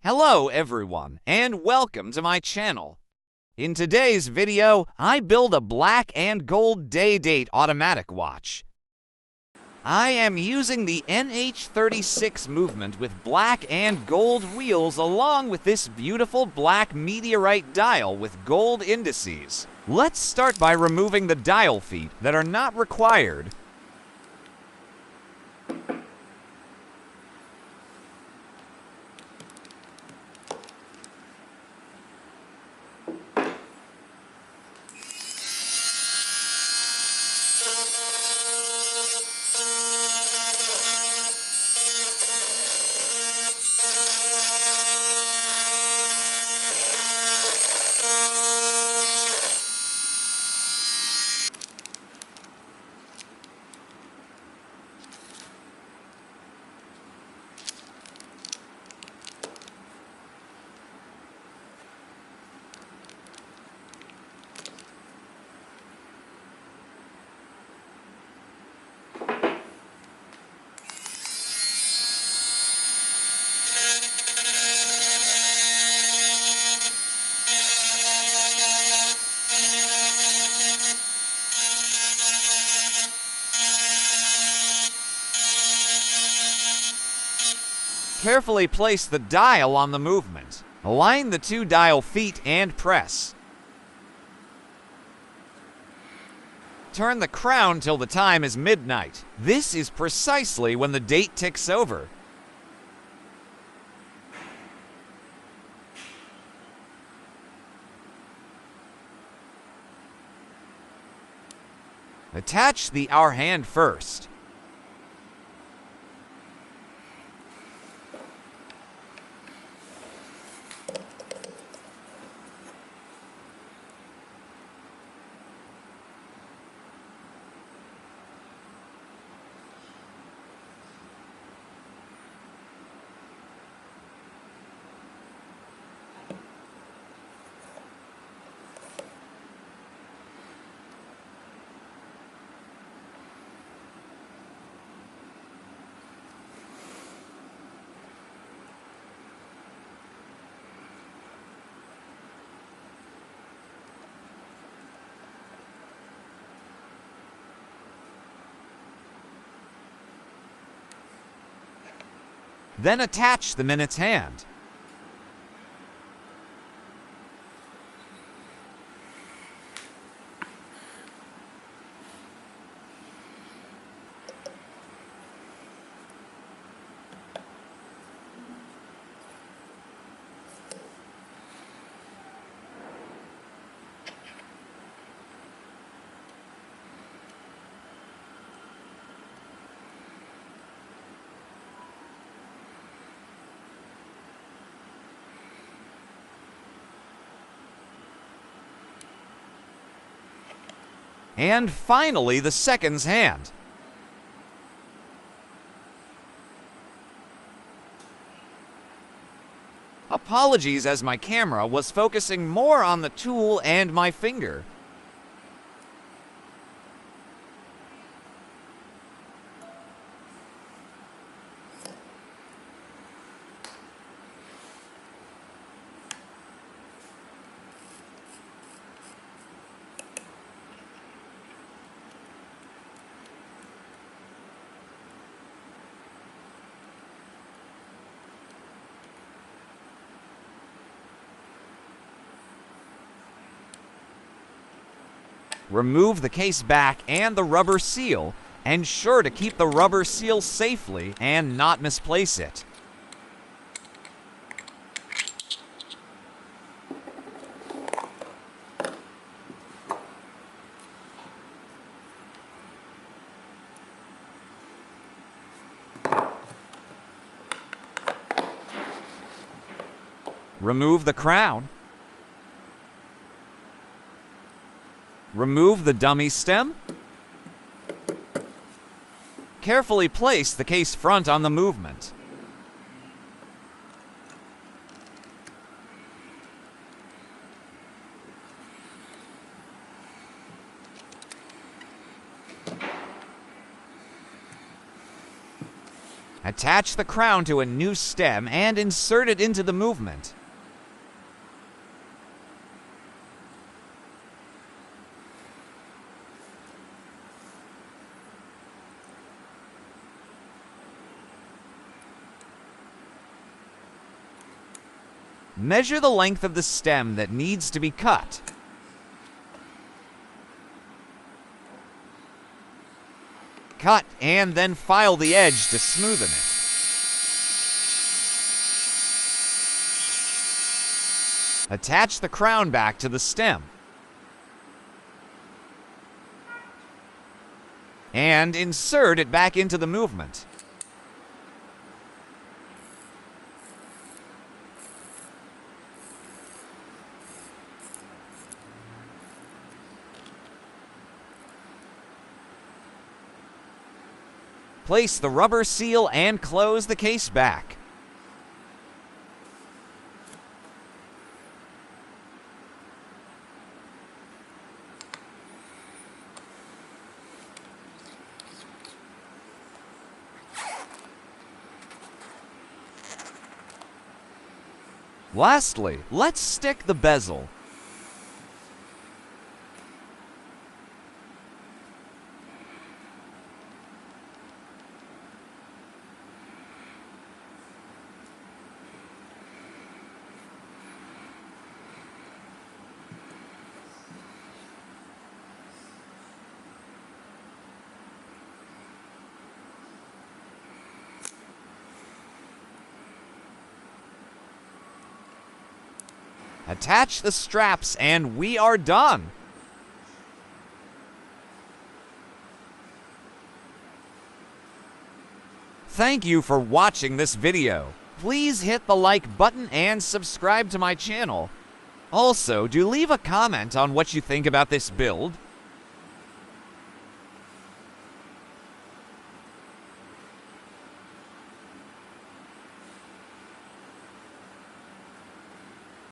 Hello everyone, and welcome to my channel. In today's video, I build a black and gold day-date automatic watch. I am using the NH36 movement with black and gold wheels along with this beautiful black Meteorite dial with gold indices. Let's start by removing the dial feet that are not required. Carefully place the dial on the movement. Align the two dial feet and press. Turn the crown till the time is midnight. This is precisely when the date ticks over. Attach the hour hand first. Then attach the minute's hand. And finally, the seconds hand. Apologies as my camera was focusing more on the tool and my finger. Remove the case back and the rubber seal. Ensure to keep the rubber seal safely and not misplace it. Remove the crown. Remove the dummy stem. Carefully place the case front on the movement. Attach the crown to a new stem and insert it into the movement. Measure the length of the stem that needs to be cut. Cut and then file the edge to smoothen it. Attach the crown back to the stem. And insert it back into the movement. Place the rubber seal and close the case back. Lastly, let's stick the bezel. Attach the straps and we are done. Thank you for watching this video. Please hit the like button and subscribe to my channel. Also, do leave a comment on what you think about this build.